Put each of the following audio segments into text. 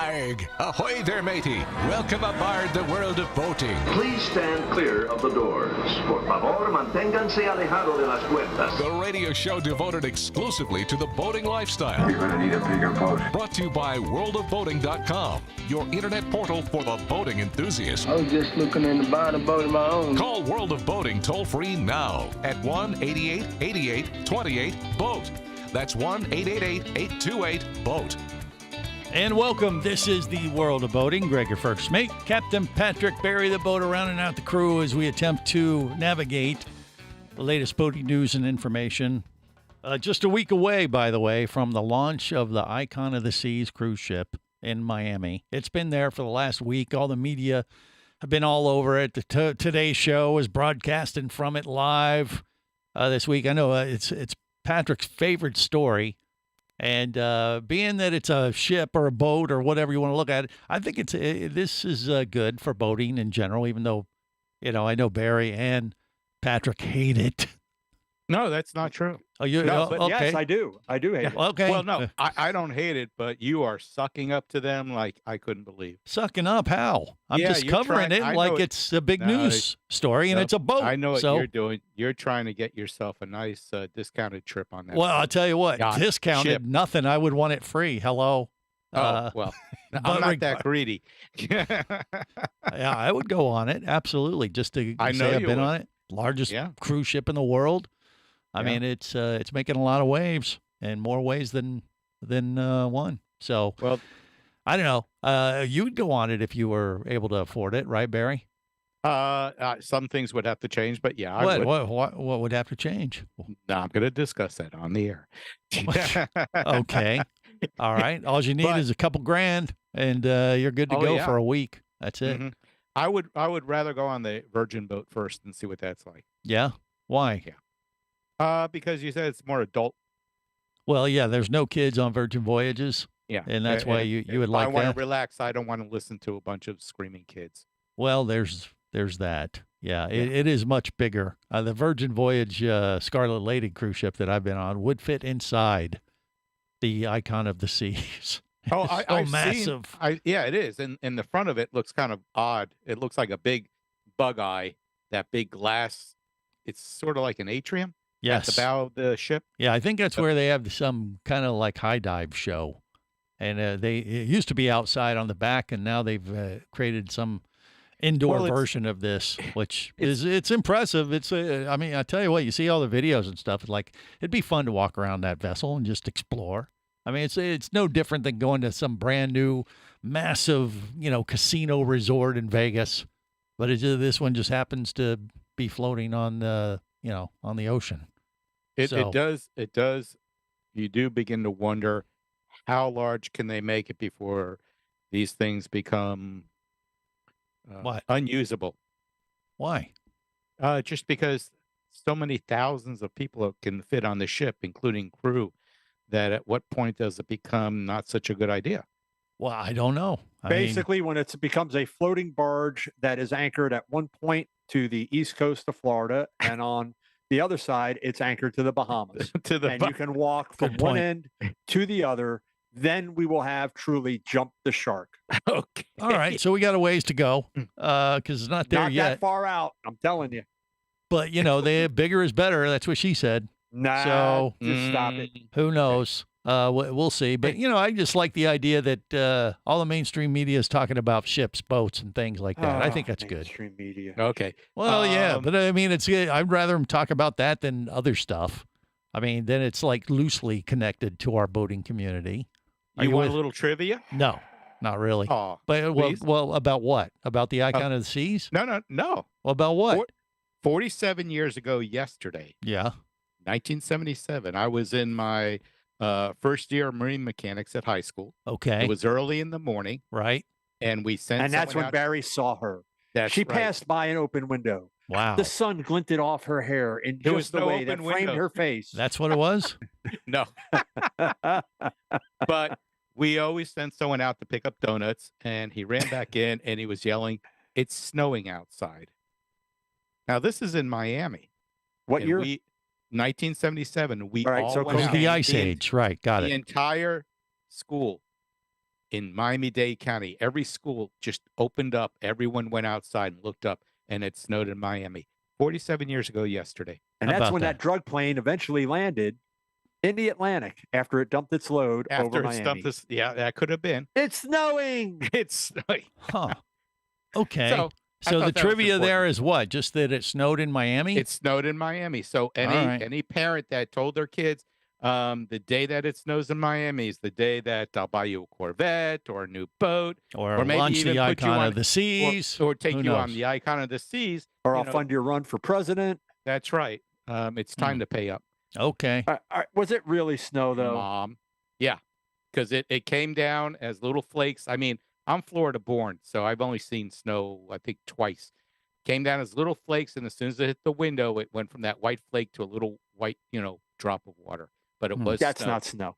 Arg! Ahoy there, matey! Welcome aboard the world of boating. Please stand clear of the doors. Por favor, manténganse alejado de las puertas. The radio show devoted exclusively to the boating lifestyle. You're gonna need a bigger boat. Brought to you by worldofboating.com, your internet portal for the boating enthusiast. I was just looking into buying a boat of my own. Call World of Boating toll-free now at 1-8888-28-BOAT. That's 1-888-828-BOAT. And welcome. This is the World of Boating. Greg, your first mate. Captain Patrick Barry, the boat around and out the crew as we attempt to navigate the latest boating news and information. Just a week away, by the way, from the launch of the Icon of the Seas cruise ship in Miami. It's been there for the last week. All the media have been all over it. The Today Show is broadcasting from it live this week. I know it's Patrick's favorite story. And being that it's a ship or a boat or whatever you want to look at, I think this is good for boating in general, even though, I know Barry and Patrick hate it. No, that's not true. Oh, you? No, but okay. yes, I do. I do hate it. Okay. Well, no, I don't hate it, but you are sucking up to them like I couldn't believe. Sucking up? How? I'm Yeah, just you're covering trying- it I like know it- it's a big No, news story and no, it's a boat. I know what so, you're doing. You're trying to get yourself a nice discounted trip on that. Well, I'll tell you what, Yacht, discounted, ship. nothing. I would want it free. Hello. Well, I'm not that greedy. Yeah, I would go on it. Absolutely. Just to I know say I've you been would. on it. Largest Yeah. cruise ship in the world. I Yeah. mean, it's making a lot of waves and more waves than one. So, Well, I don't know. You would go on it if you were able to afford it, right, Barry? some things would have to change, but yeah, I would. What would have to change? No, I'm going to discuss that on the air. Okay. All right. All you need But- is a couple grand and you're good to Oh, go yeah. for a week. That's it. Mhm. I would rather go on the Virgin boat first and see what that's like. Yeah. Why? Yeah. Because you said it's more adult. Well, yeah, there's no kids on Virgin Voyages. Yeah, And that's why you would if like I want that? to relax. I don't want to listen to a bunch of screaming kids. Well, there's that. Yeah, it is much bigger. The Virgin Voyage Scarlet Lady cruise ship that I've been on would fit inside the Icon of the Seas. Oh, It's so I've massive. seen. Yeah, it is, and the front of it looks kind of odd. It looks like a big bug eye. That big glass. It's sort of like an atrium at Yes. the bow of the ship. Yeah, I think that's where they have some kind of like high dive show. And it used to be outside on the back, and now they've created some indoor Well, it's- version of this, which it's impressive. I mean, I tell you what, you see all the videos and stuff. It's like it'd be fun to walk around that vessel and just explore. I mean, it's no different than going to some brand new, massive, casino resort in Vegas, but this one just happens to be floating on the, on the ocean. So- It does. You do begin to wonder how large can they make it before these things become What? unusable. Why? Just because so many thousands of people can fit on the ship, including crew, that at what point does it become not such a good idea? Well, I don't know. I mean, Basically, when it becomes a floating barge that is anchored at one point to the east coast of Florida, and on the other side, it's anchored to the Bahamas. To the And you can walk from Good one point. end to the other. Then we will have truly jumped the shark. okay. all right, so we got a ways to go because it's not there Not yet. that far out, I'm telling you. But they bigger is better. That's what she said. Nah, So- just stop it. Who knows? We'll see. But I just like the idea that all the mainstream media is talking about ships, boats, and things like that. I think that's good. Mainstream media. Okay. Well, yeah, Um, but I mean, I'd rather them talk about that than other stuff. I mean, then it's like loosely connected to our boating community. Are You want with- a little trivia? No, not really. Oh, But please? well, about what? About the Icon of the Seas? no. Well, about what? 47 years ago yesterday, Yeah. 1977, I was in my first year of marine mechanics at high school. Okay. It was early in the morning, right. and we sent And that's someone when out- Barry saw her. That's She right. passed by an open window. Wow. The sun glinted off her hair in There was just the no way that open framed window. her face. That's what it was? No, but we always sent someone out to pick up donuts, and he ran back in and he was yelling, "It's snowing outside." Now this is in Miami. What and year? 1977. We All right, all so went It was out. the Ice The en- Age. Right. Got The it. entire school in Miami-Dade County, every school just opened up. Everyone went outside and looked up, and it snowed in Miami 47 years ago yesterday. And How that's about when that drug plane eventually landed in the Atlantic after it dumped its load over After it Miami. stumped this, yeah, that could have been. It's snowing. It's snowing. Huh. Okay. So, I So thought the that was trivia there important. is what? Just that it snowed in Miami? It snowed in Miami. So right. any parent that told their kids the day that it snows in Miami is the day that I'll buy you a Corvette or a new boat, or maybe launch even the put you icon on- of the seas? or take Who you on knows? the icon of the seas. Or you I'll know, fund your run for president. That's right. It's time to pay up, Okay. Was it really snow, though? Mom. Yeah, because it came down as little flakes. I mean, I'm Florida born, so I've only seen snow, I think, twice. Came down as little flakes, and as soon as it hit the window, it went from that white flake to a little white, drop of water. But it was That's snow. not snow.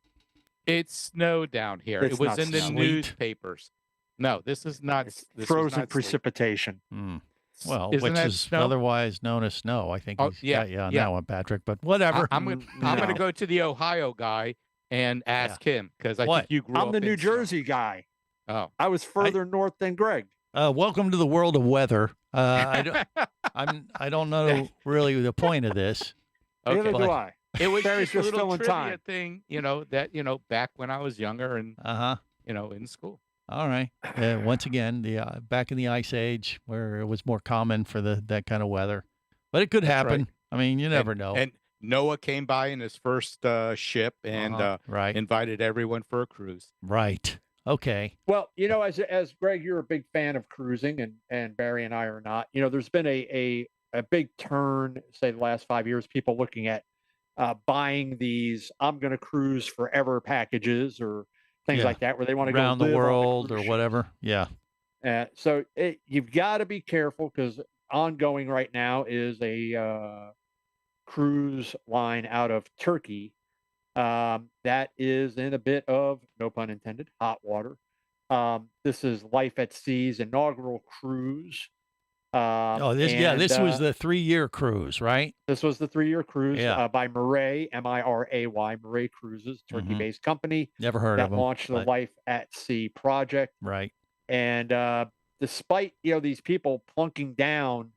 It snowed down here. It's It was not in the snow. newspapers. No, this is not. It's This was frozen not sleet. precipitation. Hmm. Well, Isn't which that is snow? otherwise known as snow. I think Oh, he's yeah, got you on yeah. that one, Patrick. But whatever. I'm gonna No. go to the Ohio guy and ask him because I What? think you grew I'm up the in New snow. Jersey guy. Oh, I was further north than Greg. Welcome to the world of weather. I don't know really the point of this. okay. Neither but- do I. It was Barry's just a just little filling trivia time. thing, that back when I was younger and Uh huh. in school. All right. Once again, the back in the Ice Age, where it was more common for that kind of weather, but it could That's happen. right. I mean, you never know. And Noah came by in his first ship and Right. invited everyone for a cruise. Right. Okay. Well, as Greg, you're a big fan of cruising, and Barry and I are not. There's been a big turn, say the last 5 years, people looking at buying these "I'm going to cruise forever" packages or things Yeah. like that, where they want to go Around the live on world or cruise whatever. Yeah. ship. So you've got to be careful because ongoing right now is a cruise line out of Turkey that is in a bit of, no pun intended, hot water. This is Life at Sea's inaugural cruise. This was the 3-year cruise, right? This was the 3-year cruise Yeah. by Miray, Miray, Miray Cruises, Turkey-based company Never heard that of them. launched the but- Life at Sea project. Right. And despite these people plunking down,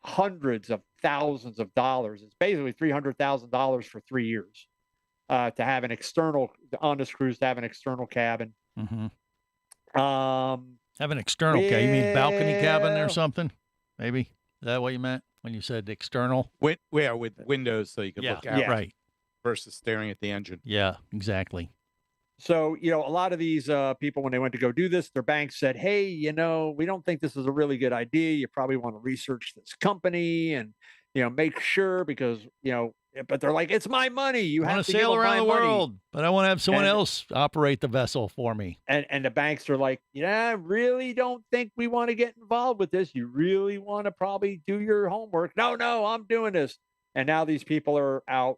hundreds of thousands of dollars, it's basically $300,000 for 3 years to have an external on this cruise, to have an external cabin. Mm-hmm. Um, Have an external cabin. You mean balcony cabin Yeah. or something? Maybe. Is that what you meant when you said external? With windows so you could look out Yeah. Right. versus staring at the engine. Yeah, exactly. So, a lot of these people, when they went to go do this, their banks said, hey, we don't think this is a really good idea. You probably want to research this company and, make sure because, but they're like, it's my money. You I have want to to give sail them around my the money. world, but I want to have someone And- else operate the vessel for me. And the banks are like, I really don't think we want to get involved with this. You really want to probably do your homework. No, I'm doing this. And now these people are out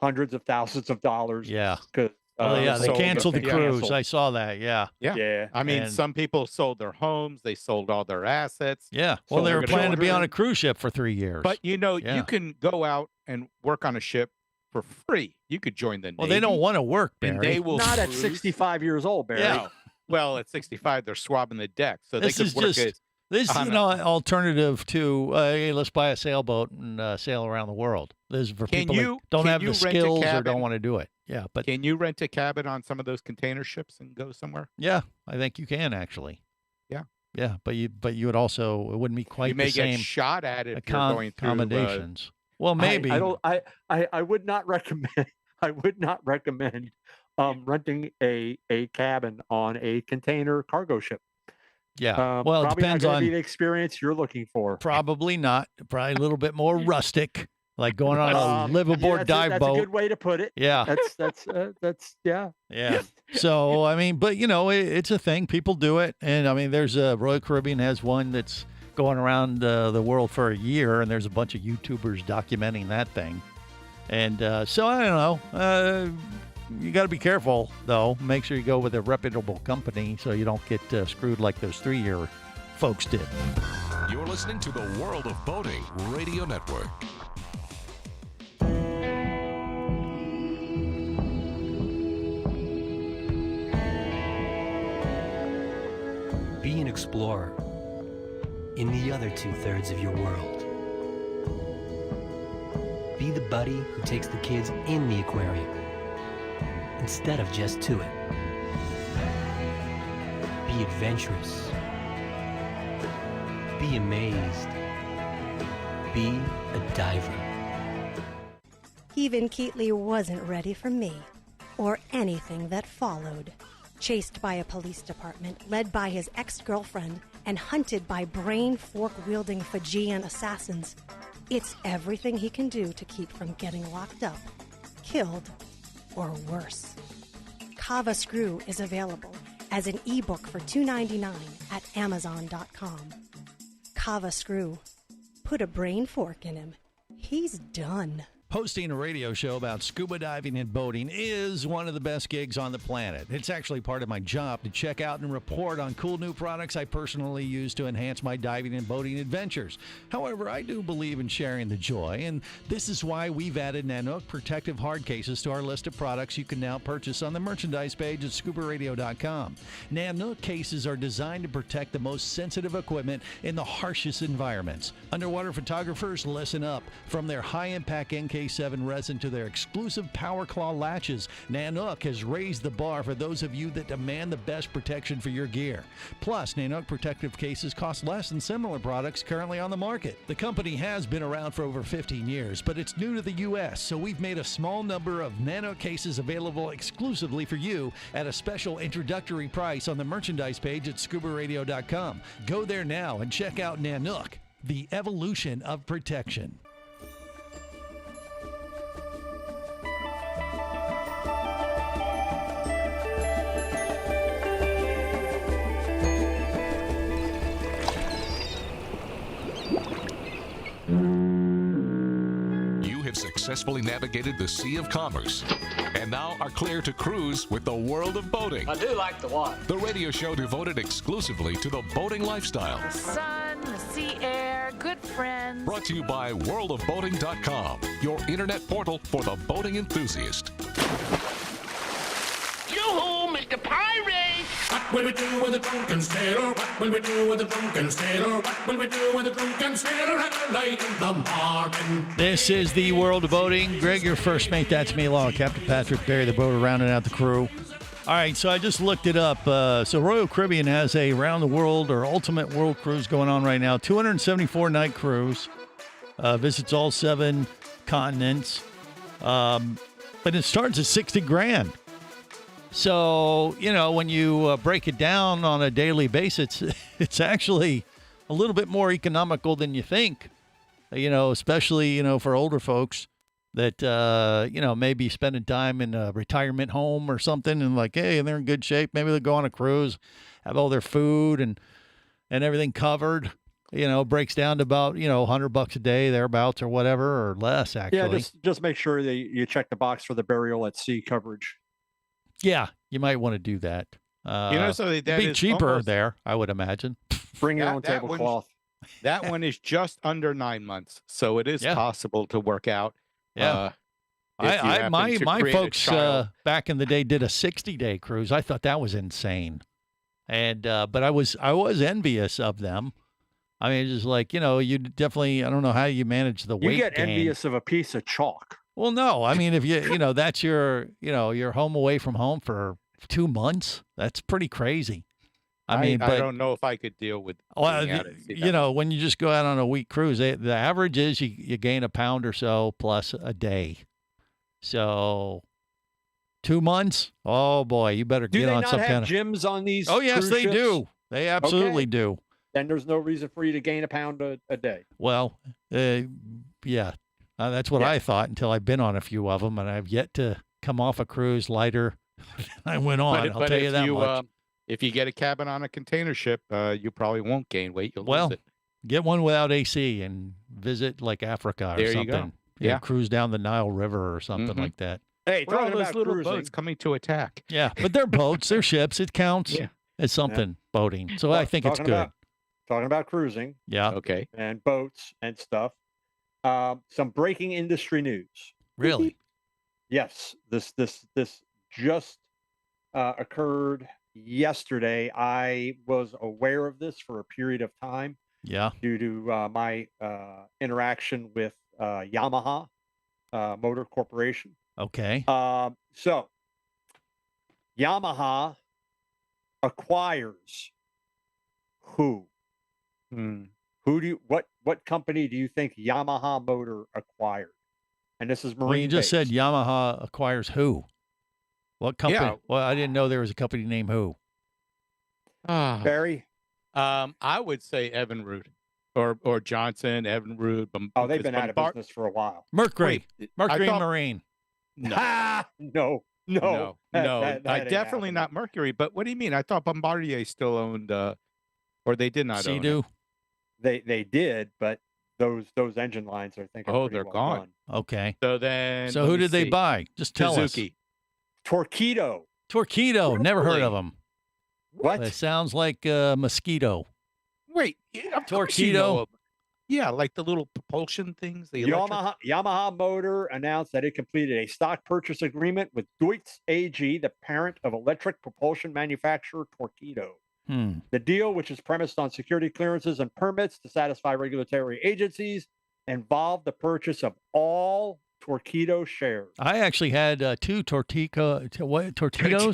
hundreds of thousands of dollars. Yeah. Because They sold canceled the yeah. cruise. Canceled. I saw that. Yeah. Yeah. I mean, And- some people sold their homes, they sold all their assets. Yeah. So Well, they they're were gonna planning to be on a children. cruise ship for 3 years. But Yeah. you can go out and work on a ship for free. You could join the well, Navy. they don't want to work, and Barry. they will Not at cruise. 65 years old, Barry. Yeah. Well, at 65, they're swabbing the deck, so This they is could work just- it. This is on an alternative to, hey, let's buy a sailboat and sail around the world. This is for Can people you- that don't can have you the rent a skills or cabin? don't want to do it. Yeah, but Can you rent a cabin on some of those container ships and go somewhere? yeah, I think you can actually. Yeah. Yeah, but you would also, it wouldn't be quite you may the same get shot at if you're going through. accommodations. Well, maybe. I don't. I would not recommend. I would not recommend renting a cabin on a container cargo ship. Yeah. Well, it probably depends not gonna on. be the experience you're looking for. Probably not. Probably a little bit more rustic, like going on a live Yeah, aboard dive that's boat. a good way to put it. Yeah. That's yeah. Yeah. So, I mean, but it's a thing. People do it. And I mean, there's Royal Caribbean has one that's going around the world for a year, and there's a bunch of YouTubers documenting that thing. And so I don't know. You got to be careful, though. Make sure you go with a reputable company so you don't get screwed like those 3-year folks did. You're listening to the World of Boating Radio Network. explorer in the other 2/3 of your world. Be the buddy who takes the kids in the aquarium instead of just to it. Be adventurous. Be amazed. Be a diver. Even Keatley wasn't ready for me, or anything that followed. Chased by a police department, led by his ex-girlfriend, and hunted by brain fork-wielding Fijian assassins, it's everything he can do to keep from getting locked up, killed, or worse. Kava Screw is available as an ebook for $2.99 at Amazon.com. Kava Screw. Put a brain fork in him. He's done. Hosting a radio show about scuba diving and boating is one of the best gigs on the planet. It's actually part of my job to check out and report on cool new products I personally use to enhance my diving and boating adventures. However, I do believe in sharing the joy, and this is why we've added Nanook protective hard cases to our list of products you can now purchase on the merchandise page at scubaradio.com. Nanook cases are designed to protect the most sensitive equipment in the harshest environments. Underwater photographers, listen up. From their high-impact NK7 resin to their exclusive Power Claw latches, Nanook has raised the bar for those of you that demand the best protection for your gear. Plus, Nanook protective cases cost less than similar products currently on the market. The company has been around for over 15 years, but it's new to the U.S., so we've made a small number of Nanook cases available exclusively for you at a special introductory price on the merchandise page at scubaradio.com. Go there now and check out Nanook, the evolution of protection. Successfully navigated the Sea of Commerce and now are clear to cruise with the World of Boating. I do like the water. The radio show devoted exclusively to the boating lifestyle. The sun, the sea air, good friends. Brought to you by worldofboating.com, your internet portal for the boating enthusiast. Yoo-hoo, Mr. Pirate! What will we do with a drunken sailor? What will we do with a drunken sailor? What will we do with a drunken sailor at night in the morning? This is the World of Boating. Greg, your first mate. That's me, along with Captain Patrick Barry, the boat rounding out the crew. All right, so I just looked it up. So Royal Caribbean has a round-the-world or ultimate world cruise going on right now. 274-night cruise. Visits all 7 continents. But it starts at $60,000. So, you know, when you break it down on a daily basis, it's actually a little bit more economical than you think, you know, especially, you know, for older folks that, you know, maybe spending time in a retirement home or something and like, hey, they're in good shape. Maybe they'll go on a cruise, have all their food and everything covered. You know, breaks down to about, you know, $100 a day, thereabouts or whatever, or less, actually. Yeah, just make sure that you check the box for the burial at sea coverage. Yeah, you might want to do that. You know, so that it'd be is cheaper almost, there, I would imagine. Bring your own tablecloth. That one is just under 9 months, so it is possible to work out. Yeah, my folks back in the day did a 60-day cruise. I thought that was insane, and but I was envious of them. I mean, just like, you know, you definitely, I don't know how you manage the weight. You get gain. envious of a piece of chalk. Well, no, I mean, if you know, that's your, you know, you're home away from home for 2 months. That's pretty crazy. I mean, I don't know if I could deal with. Well, you know, when you just go out on a week cruise, the average is you gain a pound or so plus a day. So 2 months. Oh boy, you better get on some kind of gyms on these. Oh yes, they ships? do. They absolutely do. Then there's no reason for you to gain a pound a day. Well, yeah. That's what I thought until I've been on a few of them, and I've yet to come off a cruise lighter than I went on. I'll tell you that much. If you get a cabin on a container ship, you probably won't gain weight. You'll lose it. Get one without AC and visit like Africa or something. You go. Yeah, cruise down the Nile River or something like that. Hey, all talking those about little cruising, boats coming to attack. Yeah, but they're boats, they're ships. It counts as something boating. So I think it's good. Talking about cruising. Yeah. Okay. And boats and stuff. Some breaking industry news. Really? Yes. This just occurred yesterday. I was aware of this for a period of time Yeah. due to my interaction with Yamaha Motor Corporation. Okay. So Yamaha acquires who? Who do you, what company do you think Yamaha Motor acquired? And this is Marine. Well, you just said based. Yamaha acquires who? What company? Yeah. Well, I didn't know there was a company named who. Barry. I would say Evinrude or Johnson, Evinrude. Oh, they've been out of business for a while. Mercury. Wait, Mercury I thought- Marine. No, No. no, That- no. that ain't Definitely happening. not Mercury. But what do you mean? I thought Bombardier still owned, or they did not own it. Sea-Doo. They did, but those engine lines are thinking. Oh, they're gone. Okay. So then, So let who me did they see. buy? Just tell Suzuki. Torpedo. us. Torpedo. Never heard of Really? them. What? It sounds like mosquito. Wait, of course you know Torpedo? 'em. Yeah, like the little propulsion things. The electric. Yamaha Motor announced that it completed a stock purchase agreement with Deutz AG, the parent of electric propulsion manufacturer Torpedo. The deal, which is premised on security clearances and permits to satisfy regulatory agencies, involved the purchase of all Torpedo shares. I actually had two torpedoes at Torpedo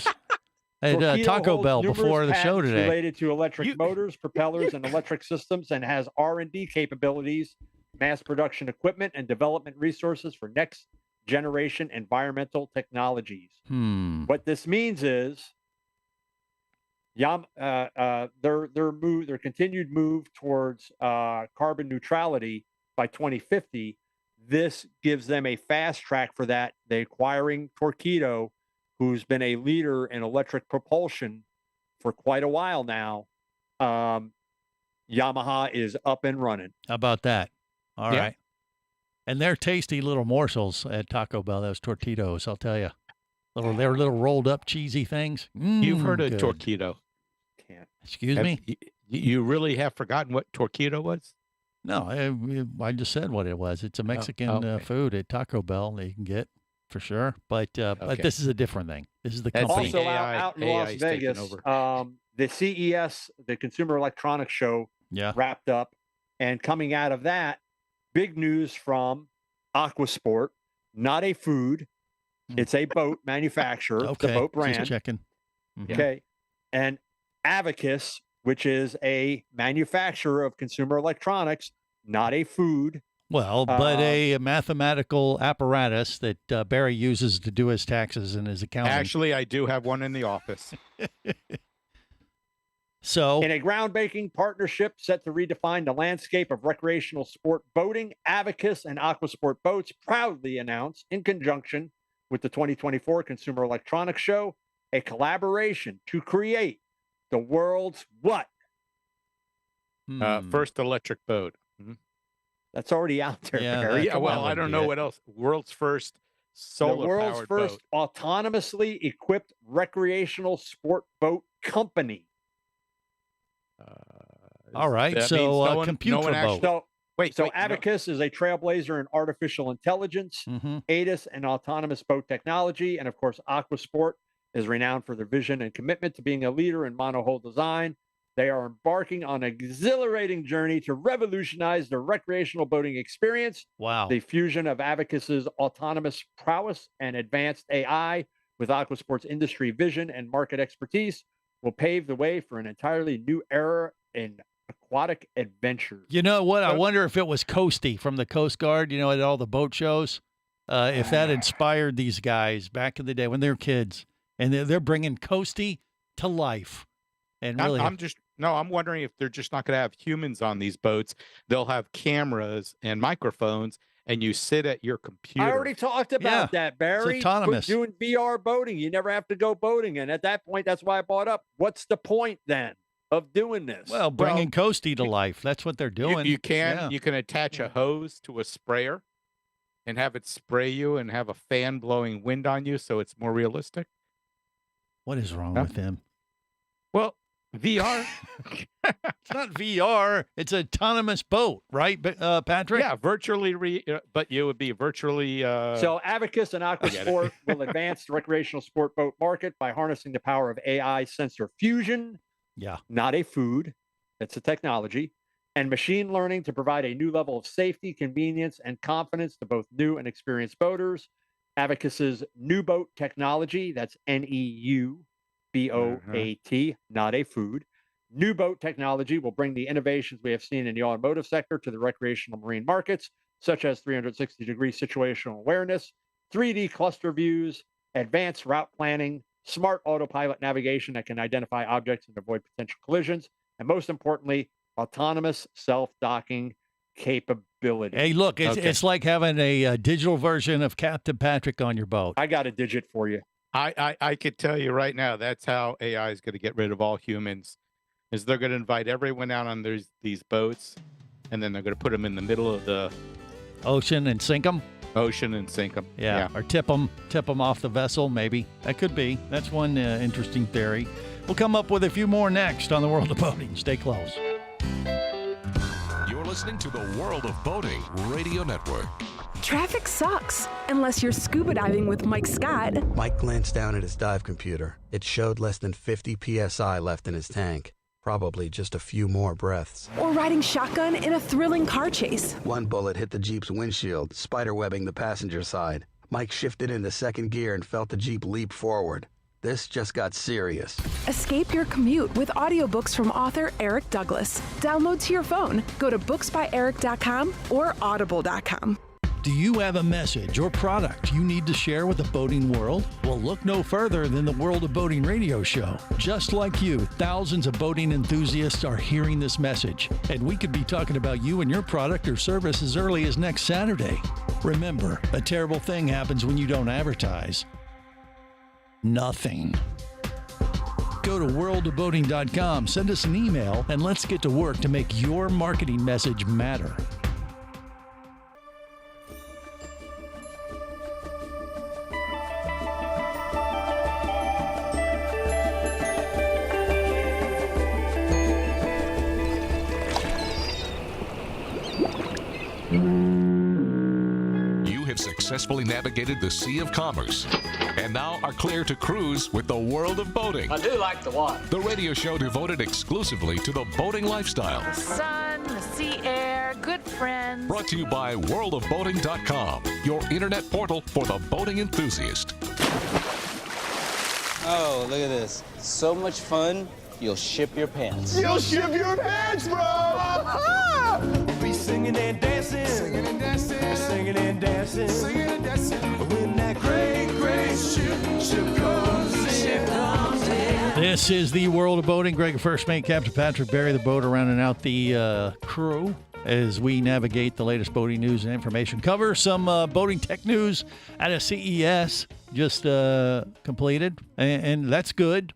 Taco holds Bell numerous before the show patents today. related to electric motors, propellers, and electric systems, and has R&D capabilities, mass production equipment, and development resources for next generation environmental technologies. What this means is their continued move towards carbon neutrality by 2050. This gives them a fast track for that. They're acquiring Torpedo, who's been a leader in electric propulsion for quite a while now. Yamaha is up and running. How about that? All Yeah. right. And they're tasty little morsels at Taco Bell. Those torpedoes, I'll tell you. They're little rolled up cheesy things. You've heard of Good. Torpedo. Can't. Excuse me? You really have forgotten what Torpedo was? No, I just said what it was. It's a Mexican okay. food at Taco Bell that you can get for sure. But this is a different thing. This is the That's company. Also AI out in Las is taking Vegas, over. the CES, the Consumer Electronics Show, Yeah. wrapped up, and coming out of that, big news from Aquasport, not a food, it's a boat manufacturer, it's a Okay. boat brand. Just checking. Mhm. Okay, and Avicus, which is a manufacturer of consumer electronics, not a food. Well, but a mathematical apparatus that Barry uses to do his taxes and his accounting. Actually, I do have one in the office. So, In a groundbreaking partnership set to redefine the landscape of recreational sport boating, Avicus and Aquasport Boats proudly announced, in conjunction with the 2024 Consumer Electronics Show, a collaboration to create the world's what? First electric boat. That's already out there, Yeah, Barry. Yeah, well, I don't know what else. World's first solar The world's powered first boat. autonomously equipped recreational sport boat company. all right. That So, means no one computer actually- boat. So, Wait, so wait, no. Abacus is a trailblazer in artificial intelligence, Mhm. ADIS and autonomous boat technology, and of course, Aquasport is renowned for their vision and commitment to being a leader in monohull design. They are embarking on an exhilarating journey to revolutionize the recreational boating experience. Wow. The fusion of Abacus's autonomous prowess and advanced AI with Aquasport's industry vision and market expertise will pave the way for an entirely new era in aquatic adventures. You know what? I wonder if it was Coastie from the Coast Guard, at all the boat shows. If that inspired these guys back in the day when they were kids. And they're bringing Coastie to life. And really, I'm wondering if they're just not going to have humans on these boats. They'll have cameras and microphones, and you sit at your computer. I already talked about that, Barry. autonomous. Doing VR boating. You never have to go boating. And at that point, that's why I bought up. What's the point then of doing this? well, bringing Coastie to life. That's what they're doing. You can Yeah. you can attach a hose to a sprayer and have it spray you and have a fan blowing wind on you, so it's more realistic. What is wrong Yeah. with him? Well, VR. It's not VR. It's an autonomous boat, right, Patrick? Yeah, virtually, but you would be virtually. So Abacus and Aquasport will advance the recreational sport boat market by harnessing the power of AI sensor fusion. Yeah. Not a food. It's a technology. And machine learning to provide a new level of safety, convenience, and confidence to both new and experienced boaters. Abacus's new boat technology, that's NEUBOAT, not a food. New boat technology will bring the innovations we have seen in the automotive sector to the recreational marine markets, such as 360-degree situational awareness, 3D cluster views, advanced route planning, smart autopilot navigation that can identify objects and avoid potential collisions, and most importantly, autonomous self-docking capability. Hey, look, it's like having a digital version of Captain Patrick on your boat. I got a digit for you. I could tell you right now, that's how AI is going to get rid of all humans. Is they're going to invite everyone out on these boats, and then they're going to put them in the middle of the ocean and sink them. Yeah, or tip them off the vessel. Maybe that could be. That's one interesting theory. We'll come up with a few more next on the World of Boating. Stay close. You're listening to the World of Boating Radio Network. Traffic sucks, unless you're scuba diving with Mike Scott. Mike glanced down at his dive computer. It showed less than 50 PSI left in his tank. Probably just a few more breaths. Or riding shotgun in a thrilling car chase. One bullet hit the Jeep's windshield, spiderwebbing the passenger side. Mike shifted into second gear and felt the Jeep leap forward. This just got serious. Escape your commute with audiobooks from author Eric Douglas. Download to your phone. Go to booksbyeric.com or audible.com. Do you have a message or product you need to share with the boating world? Well, look no further than the World of Boating radio show. Just like you, thousands of boating enthusiasts are hearing this message, and we could be talking about you and your product or service as early as next Saturday. Remember, a terrible thing happens when you don't advertise. Nothing. Go to worldofboating.com, send us an email, and let's get to work to make your marketing message matter. You have successfully navigated the Sea of Commerce and now are clear to cruise with the World of Boating. I do like the water. The radio show devoted exclusively to the boating lifestyle. The sun, the sea air, good friends. Brought to you by worldofboating.com, your internet portal for the boating enthusiast. Oh, look at this. So much fun, you'll ship your pants. You'll ship your pants, bro! Be singing and dancing, singing and dancing, singing and dancing, singing and dancing. When that great, great ship comes in. This is the World of Boating. Greg, first mate, Captain Patrick Barry, the boat around and out the crew as we navigate the latest boating news and information. Cover some boating tech news out of CES just completed, and that's good.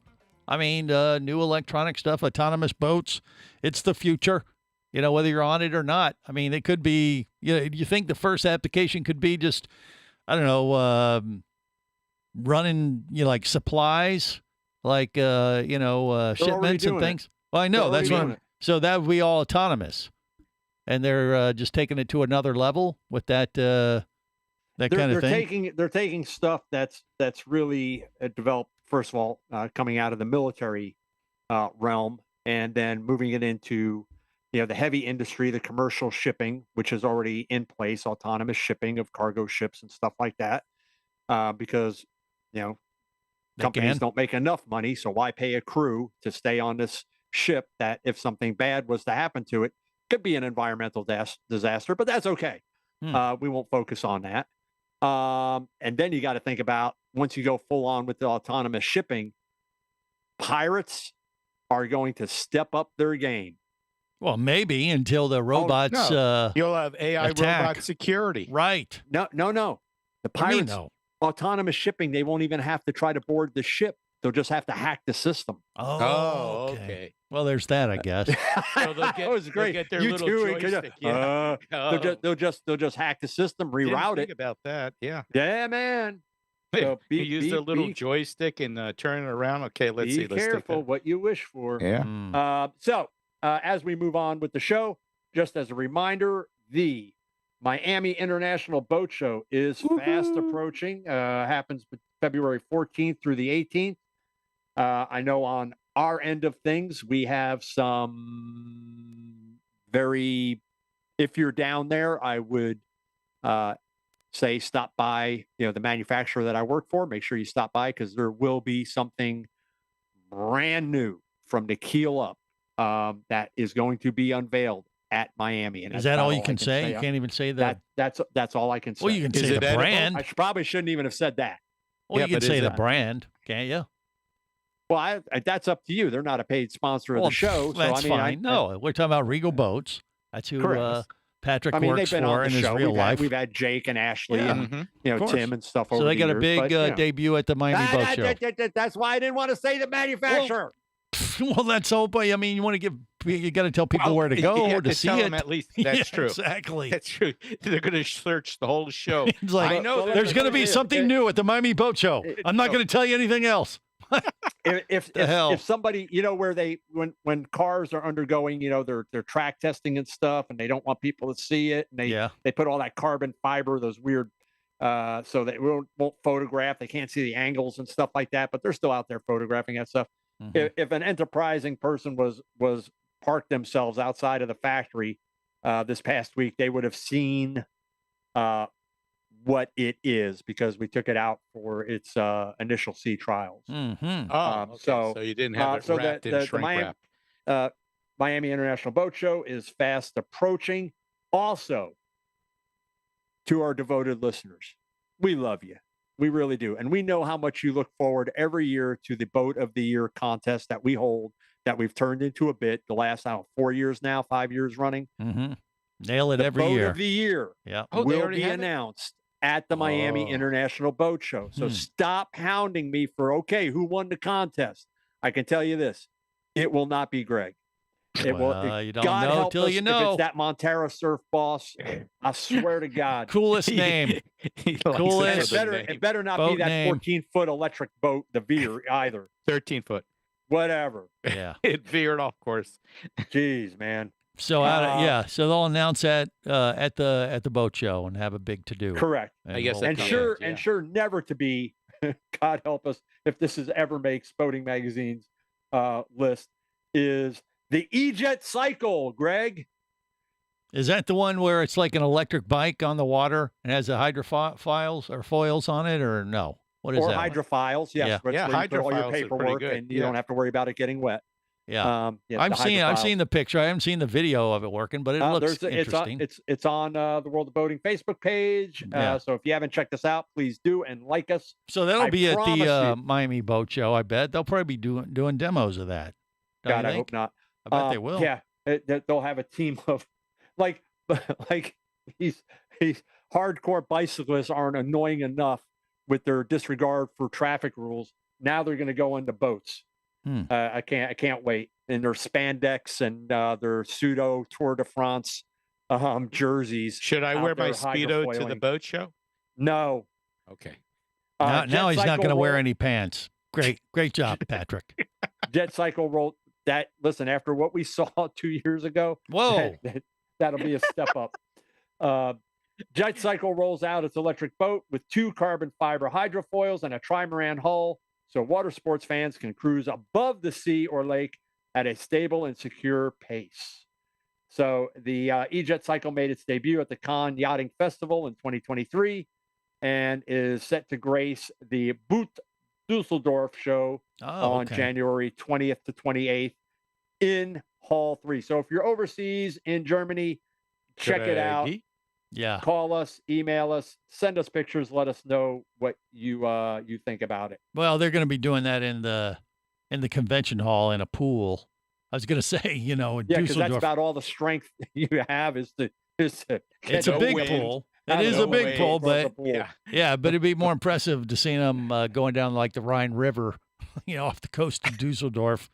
I mean, new electronic stuff, autonomous boats. It's the future, you know, whether you're on it or not. I mean, it could be, you think the first application could be just, I don't know, running, like supplies, like, shipments and things. Well, I know that's what so that would be all autonomous. And they're just taking it to another level with that kind of thing. They're taking stuff that's really developed, first of all, coming out of the military realm, and then moving it into the heavy industry, the commercial shipping, which is already in place, autonomous shipping of cargo ships and stuff like that, because companies don't make enough money, so why pay a crew to stay on this ship that if something bad was to happen to it, could be an environmental disaster, but that's okay. We won't focus on that. And then you got to think about, once you go full on with the autonomous shipping, pirates are going to step up their game. Well, maybe until the robots you'll have AI robot security. Right. No. The pirates, autonomous shipping, they won't even have to try to board the ship. They'll just have to hack the system. Oh, okay. Well, there's that, I guess. So That was great. They'll get their You little too, joystick. Yeah. They'll just hack the system, reroute Think it. about that. Yeah. Yeah, man. So you use the little joystick and turn it around. Okay, let's see. Be Let's take careful that. what you wish for. Yeah. As we move on with the show, just as a reminder, the Miami International Boat Show is fast approaching. Happens February 14th through the 18th. I know on our end of things, we have some if you're down there, I would say stop by, the manufacturer that I work for. Make sure you stop by because there will be something brand new from the keel up that is going to be unveiled at Miami. And is that all you can say? You can't even say that. That's all I can say. Well, you can say the brand. I probably shouldn't even have said that. Well, you can say the brand, can't you? Well, that's up to you. They're not a paid sponsor of the show. That's fine. No, we're talking about Regal Boats. That's who Patrick works for in his real life. We've had Jake and Ashley and Tim and stuff. So they got a big debut at the Miami Boat Show. That's why I didn't want to say the manufacturer. Well, that's hope. I mean, you want to you got to tell people where to go or to see it. At least that's true. Exactly. That's true. They're going to search the whole show. It's like, I know there's going to be something new at the Miami Boat Show. I'm not going to tell you anything else. If somebody, where when cars are undergoing, their track testing and stuff, and they don't want people to see it, and they put all that carbon fiber, those weird, so they won't photograph. They can't see the angles and stuff like that, but they're still out there photographing that stuff. Mm-hmm. If an enterprising person was parked themselves outside of the factory this past week, they would have seen what it is because we took it out for its initial sea trials. Mm-hmm. Okay. So you didn't have it wrapped in shrink wrap. Miami International Boat Show is fast approaching. Also, to our devoted listeners, we love you. We really do. And we know how much you look forward every year to the Boat of the Year contest that we hold, that we've turned into a bit the last 4 years now, 5 years running. Mm-hmm. Nail it the every Boat year. Of the Year will be announced at the Miami International Boat Show. So stop hounding me for, who won the contest? I can tell you this. It will not be Greg. You don't know till you know. If it's that Montero surf boss, I swear to God. Coolest name. Coolest. It better not be that 14-foot electric boat, the Veer, either. 13-foot. Whatever. Yeah. It veered off course. Jeez, man. So so they'll announce that at the boat show and have a big to do. Correct. I guess. And sure, never to be. God help us if this is ever makes Boating Magazine's list is the E-Jet Cycle. Greg, is that the one where it's like an electric bike on the water and has the hydrophiles or foils on it, or no? What is that? Or hydrophiles? Yes. Yeah. Where you put all your paperwork and you don't have to worry about it getting wet. Yeah, I've seen the picture. I haven't seen the video of it working, but it looks interesting. It's on the World of Boating Facebook page. So if you haven't checked us out, please do and like us. So that'll be at the Miami Boat Show. I bet they'll probably be doing demos of that. God, I hope not. I bet they will. Yeah, they'll have a team of like these hardcore bicyclists aren't annoying enough with their disregard for traffic rules. Now they're going to go into boats. I can't wait. And their spandex and their pseudo Tour de France jerseys. Should I wear my Speedo to the boat show? No. Okay. Now he's not going to wear any pants. Great job, Patrick. Jet Cycle rolled that. Listen, after what we saw 2 years ago, whoa, that'll be a step up. Jet Cycle rolls out its electric boat with 2 carbon fiber hydrofoils and a trimaran hull, so water sports fans can cruise above the sea or lake at a stable and secure pace. So the E-Jet Cycle made its debut at the Cannes Yachting Festival in 2023 and is set to grace the Boot Dusseldorf show on January 20th to 28th in Hall 3. So if you're overseas in Germany, check it out. Yeah. Call us, email us, send us pictures, let us know what you think about it. Well, they're going to be doing that in the convention hall in a pool. I was going to say, in because that's about all the strength you have is to it's a big pool. It is a big pool, but but it'd be more impressive to see them going down like the Rhine River, off the coast of Dusseldorf,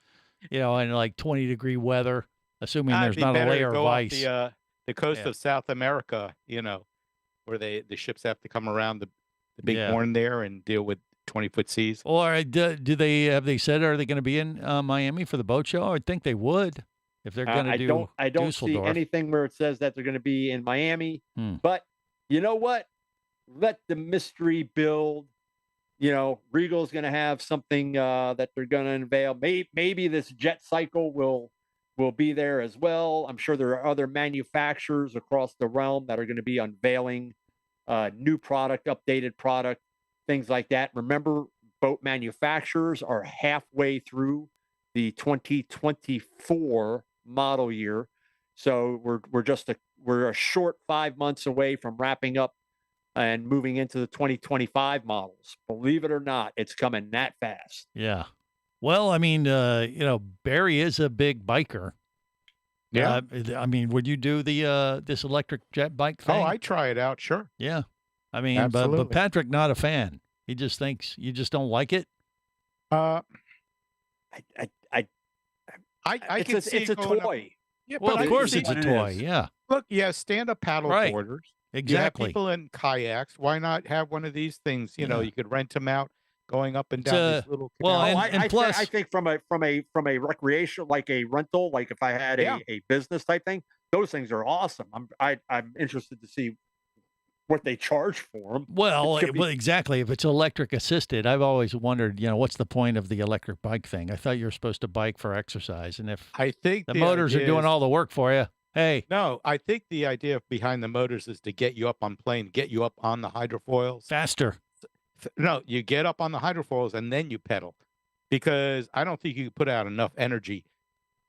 in like 20-degree weather, assuming there's not a layer of ice. The coast of South America, where the ships have to come around the big Yeah. horn there and deal with 20-foot seas. Or do they said, are they going to be in Miami for the boat show? I think they would if they're going to do I don't see Dusseldorf. anything where it says that they're going to be in Miami. But you know what? Let the mystery build. You know, Regal's going to have something that they're going to unveil. Maybe this jet cycle will be there as well. I'm sure there are other manufacturers across the realm that are going to be unveiling new product, updated product, things like that. Remember, boat manufacturers are halfway through the 2024 model year. So we're a short 5 months away from wrapping up and moving into the 2025 models. Believe it or not, it's coming that fast. Yeah. Well, I mean, Barry is a big biker. Yeah. I mean, would you do the this electric jet bike thing? Oh, I try it out. Sure. Yeah. I mean, Absolutely. but Patrick, not a fan. He just thinks you just don't like it. I It's can a, see it's a going up- toy. Yeah, Well, but of I course see it's a what it toy. is. Yeah. Look, stand-up paddle Right. boarders. Exactly. You have people in kayaks. Why not have one of these things? You know, Yeah. you could rent them out, going up and It's down a- these little. well, canals. and plus- I think from a recreation, like a rental, like if I had Yeah. a business type thing, those things are awesome. I'm interested to see what they charge for them. Well, It should be- well, exactly. If it's electric assisted, I've always wondered, what's the point of the electric bike thing? I thought you were supposed to bike for exercise, and if I think the the motors are idea doing is- all the work for you, hey, No, I think the idea behind the motors is to get you up on plane, get you up on the hydrofoils. faster. No, you get up on the hydrofoils and then you pedal, because I don't think you can put out enough energy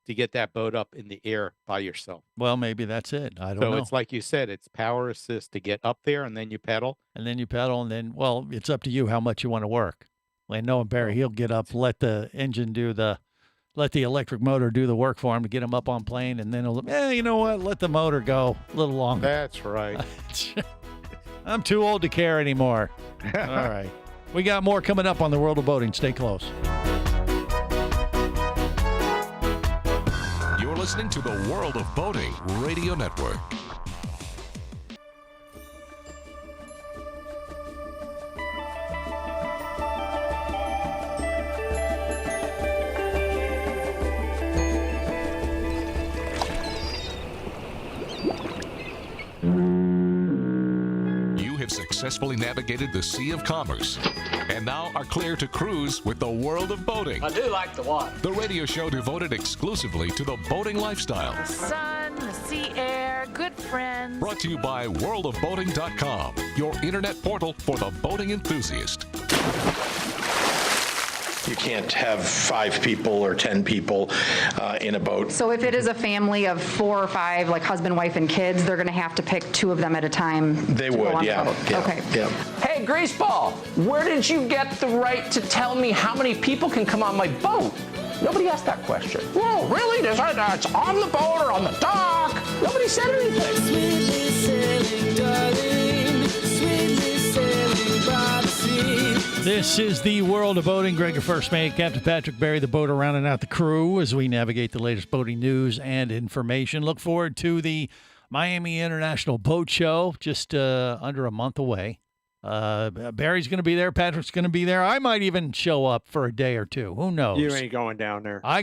to get that boat up in the air by yourself. Well, maybe that's it. I don't So know. it's like you said, it's power assist to get up there and then you pedal. And then you pedal, and then, well, it's up to you how much you want to work. And knowing Barry, he'll get up, let the electric motor do the work for him to get him up on plane, and then he'll, you know what, let the motor go a little longer. That's right. I'm too old to care anymore. All right. We got more coming up on the World of Boating. Stay close. You're listening to the World of Boating Radio Network. You have successfully navigated the Sea of Commerce and now are clear to cruise with the World of Boating. I do like the water. The radio show devoted exclusively to the boating lifestyle. The sun, the sea air, good friends. Brought to you by worldofboating.com, your internet portal for the boating enthusiast. You can't have 5 people or 10 people in a boat. So if it is a family of 4 or 5, like husband, wife, and kids, they're going to have to pick 2 of them at a time. They to go would, on the yeah. boat. Yeah, Okay. yeah. Hey, Greaseball, where did you get the right to tell me how many people can come on my boat? Nobody asked that question. Whoa, really? It's on the boat or on the dock? Nobody said anything. This is the World of Boating. Greg, your first mate, Captain Patrick Barry, the boat around and out the crew as we navigate the latest boating news and information. Look forward to the Miami International Boat Show, just under a month away. Barry's going to be there. Patrick's going to be there. I might even show up for a day or two. Who knows? You ain't going down there. I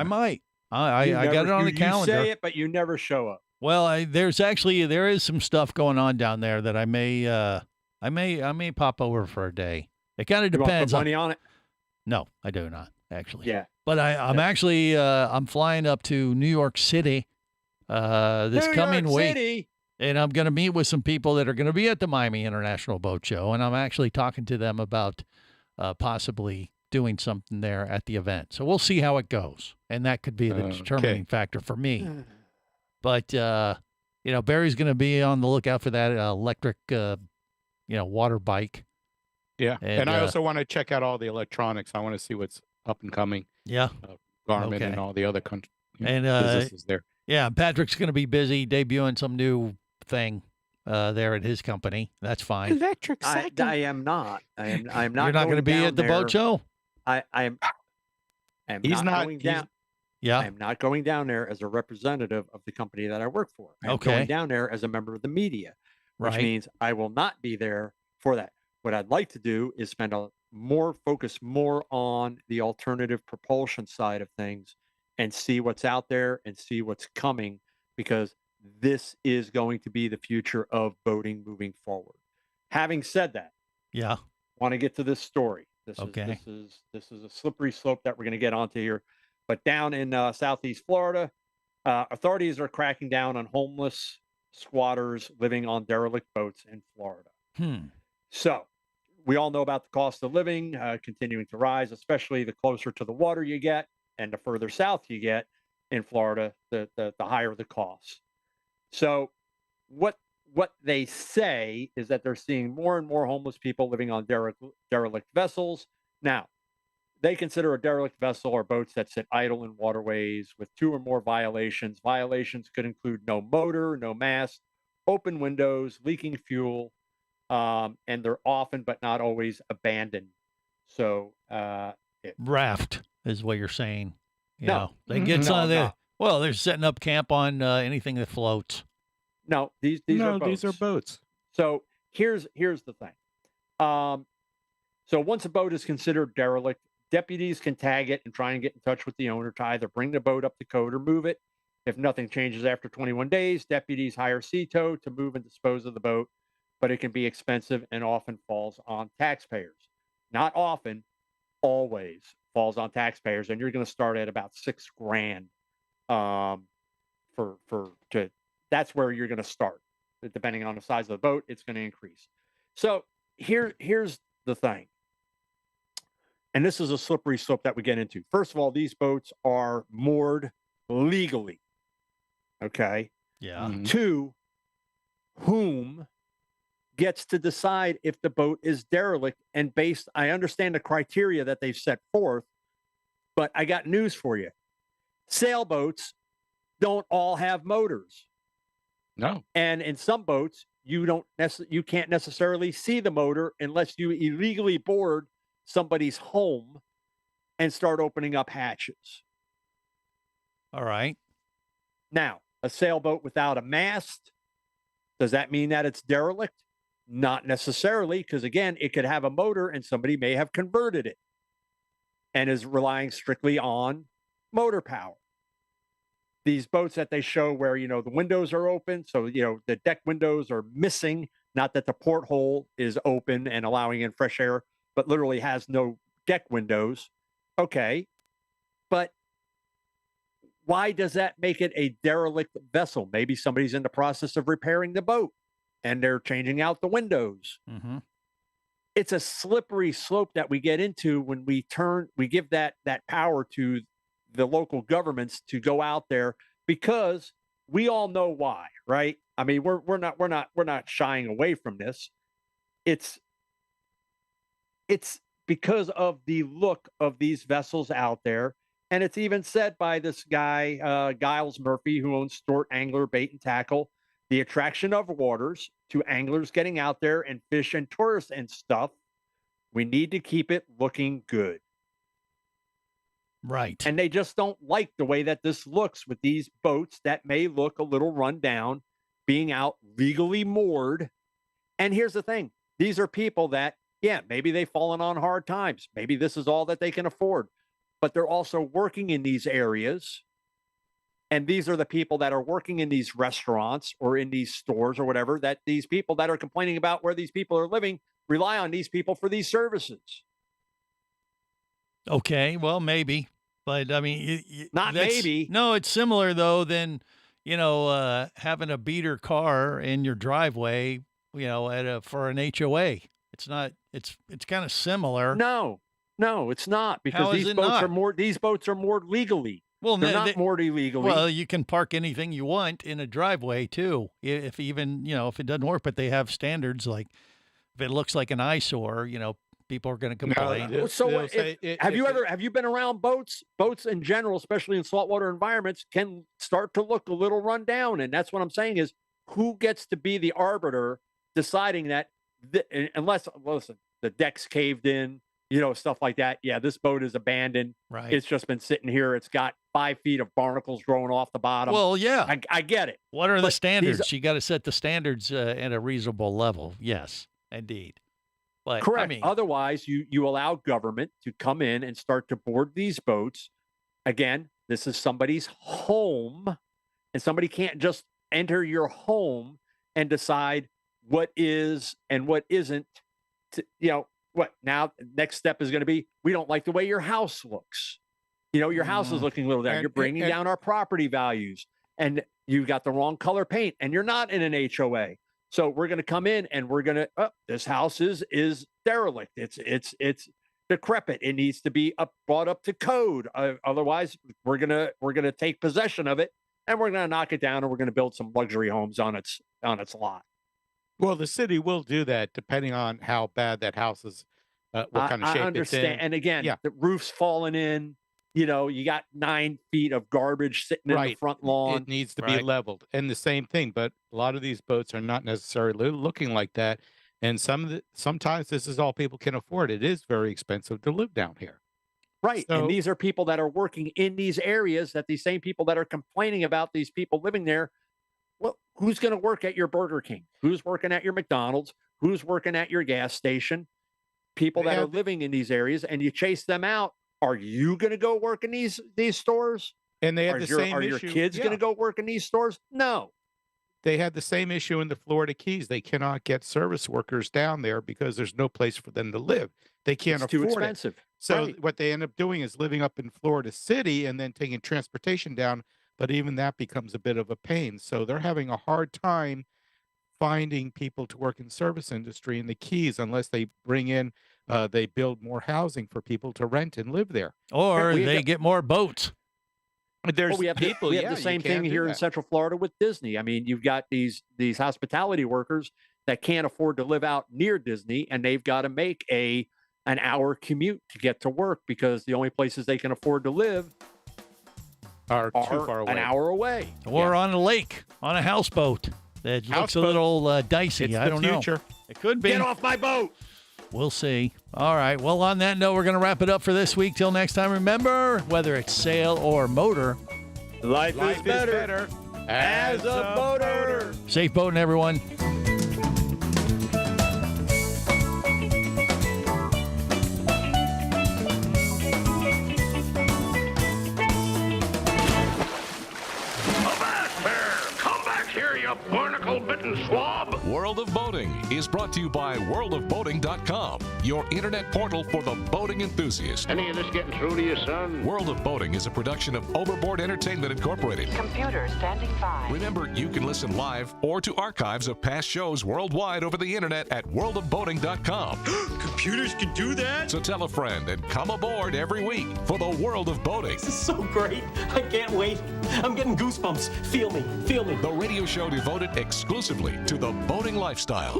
might. I got it on the calendar. You say it, but you never show up. Well, there is some stuff going on down there that I may pop over for a day. It kind of You want to depends. put money on it? No, I do not actually. Yeah. But I'm actually I'm flying up to New York City this coming week. City. And I'm going to meet with some people that are going to be at the Miami International Boat Show, and I'm actually talking to them about possibly doing something there at the event. So we'll see how it goes, and that could be the determining factor for me. But Barry's going to be on the lookout for that electric, water bike. Yeah. And I uh, also want to check out all the electronics. I want to see what's up and coming. Yeah. Garmin Okay. and all the other countries. And businesses there. Yeah, Patrick's going to be busy debuting some new thing there at his company. That's fine. Electric I am not. I am not. You're not going to be down at the boat there. show? I am He's not- going he's- down. Yeah. I am not going down there as a representative of the company that I work for. I'm Okay. going down there as a member of the media, which Right. means I will not be there for that. what I'd like to do is focus more on the alternative propulsion side of things and see what's out there and see what's coming, because this is going to be the future of boating moving forward. Having said that, yeah, want to get to this story. This is a slippery slope that we're going to get onto here. But down in Southeast Florida, authorities are cracking down on homeless squatters living on derelict boats in Florida. So we all know about the cost of living continuing to rise, especially the closer to the water you get and the further south you get in Florida, the higher the cost. So what they say is that they're seeing more and more homeless people living on derelict vessels. Now, they consider a derelict vessel or boats that sit idle in waterways with 2 or more violations. Violations could include no motor, no mast, open windows, leaking fuel, and they're often but not always abandoned. So raft is what you're saying. You No. know, they get No, some of the no. well, they're setting up camp on anything that floats. No, these are boats. So here's the thing. So once a boat is considered derelict, deputies can tag it and try and get in touch with the owner to either bring the boat up to code or move it. If nothing changes after 21 days, deputies hire Sea Tow to move and dispose of the boat, but it can be expensive and often falls on taxpayers. Not often, always falls on taxpayers, and you're going to start at about $6,000 that's where you're going to start. But depending on the size of the boat, it's going to increase. So here's the thing. And this is a slippery slope that we get into. First of all, these boats are moored legally. Okay. Yeah. 2, whom gets to decide if the boat is derelict? And I understand the criteria that they've set forth, but I got news for you. Sailboats don't all have motors. No. And in some boats, you can't necessarily see the motor unless you illegally board somebody's home and start opening up hatches. All right. Now, a sailboat without a mast, does that mean that it's derelict? Not necessarily, because again, it could have a motor and somebody may have converted it and is relying strictly on motor power. These boats that they show where, the windows are open, so, the deck windows are missing, not that the porthole is open and allowing in fresh air, but literally has no deck windows. Okay. But why does that make it a derelict vessel? Maybe somebody's in the process of repairing the boat and they're changing out the windows. Mm-hmm. It's a slippery slope that we get into when we give that power to the local governments to go out there, because we all know why, right? I mean, we're not shying away from this. It's because of the look of these vessels out there. And it's even said by this guy, Giles Murphy, who owns Stort Angler Bait and Tackle, the attraction of waters to anglers getting out there and fish and tourists and stuff. We need to keep it looking good. Right. And they just don't like the way that this looks with these boats that may look a little run down, being out legally moored. And here's the thing. These are people that, maybe they've fallen on hard times. Maybe this is all that they can afford. But they're also working in these areas. And these are the people that are working in these restaurants or in these stores or whatever, that these people that are complaining about where these people are living rely on these people for these services. Okay, well, maybe. But, I mean, maybe. No, it's similar, though, than, having a beater car in your driveway, for an HOA. It's not, it's kind of similar. No, it's not, because How is these it boats not? these boats are moored legally. Well, they're not moored illegally. Well, you can park anything you want in a driveway too. If if it doesn't work, but they have standards, like if it looks like an eyesore, people are going to complain. Have you been around boats? Boats in general, especially in saltwater environments, can start to look a little run down. And that's what I'm saying is, who gets to be the arbiter deciding that unless, listen, the deck's caved in, stuff like that. Yeah, this boat is abandoned. Right. It's just been sitting here. It's got 5 feet of barnacles growing off the bottom. Well, yeah. I get it. What are the But standards? You got to set the standards at a reasonable level. Yes, indeed. But Correct. I mean, Otherwise, you allow government to come in and start to board these boats. Again, this is somebody's home, and somebody can't just enter your home and decide what is and what isn't. What now? Next step is going to be, we don't like the way your house looks. Your house is looking a little down. You're bringing down our property values, and you've got the wrong color paint, and you're not in an HOA. So we're going to come in and we're going to, this house is derelict. It's decrepit. It needs to be brought up to code. Otherwise, we're going to take possession of it, and we're going to knock it down, and we're going to build some luxury homes on its lot. Well, the city will do that depending on how bad that house is, what kind of shape I understand. it's in. And again, the roof's falling in. You got 9 feet of garbage sitting in the front lawn. It needs to be leveled. And the same thing, but a lot of these boats are not necessarily looking like that. And sometimes this is all people can afford. It is very expensive to live down here. Right. So, and these are people that are working in these areas, that these same people that are complaining about these people living there. Well, who's going to work at your Burger King? Who's working at your McDonald's? Who's working at your gas station? People that are living in these areas, and you chase them out. Are you going to go work in these stores? And they had the same Are issue. your kids going to go work in these stores? No. They had the same issue in the Florida Keys. They cannot get service workers down there because there's no place for them to live. They can't afford too expensive. it. So what they end up doing is living up in Florida City and then taking transportation down. But even that becomes a bit of a pain. So they're having a hard time finding people to work in service industry in the Keys unless they bring in, they build more housing for people to rent and live there. Or they get more boats. There's we have people, we have the same thing here in Central Florida with Disney. I mean, you've got these hospitality workers that can't afford to live out near Disney, and they've got to make an hour commute to get to work because the only places they can afford to live are too far away. An hour away. Or on a lake, on a houseboat. That looks a little dicey. It's I the don't future. know. It could be. Get off my boat. We'll see. All right. Well, on that note, we're going to wrap it up for this week. Till next time, remember, whether it's sail or motor, life is better as a boater. Safe boating, everyone. Barnacle-bitten swab. World of Boating is brought to you by worldofboating.com, your internet portal for the boating enthusiast. Any of this getting through to you, son? World of Boating is a production of Overboard Entertainment Incorporated. Computer standing by. Remember, you can listen live or to archives of past shows worldwide over the internet at worldofboating.com. Computers can do that? So tell a friend and come aboard every week for the World of Boating. This is so great. I can't wait. I'm getting goosebumps. Feel me. Feel me. The radio show devoted exclusively to the boating lifestyle.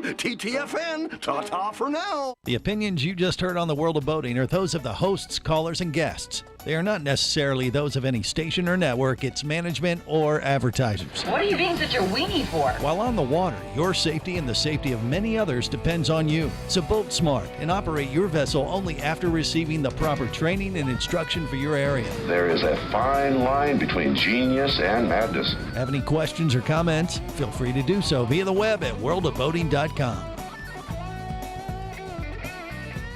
TTFN, ta-ta for now. The opinions you just heard on the World of Boating are those of the hosts, callers, and guests. They are not necessarily those of any station or network, its management, or advertisers. What are you being such a weenie for? While on the water, your safety and the safety of many others depends on you. So boat smart and operate your vessel only after receiving the proper training and instruction for your area. There is a fine line between genius and madness. Have any questions or comments? Feel free to do so via the web at worldofboating.com.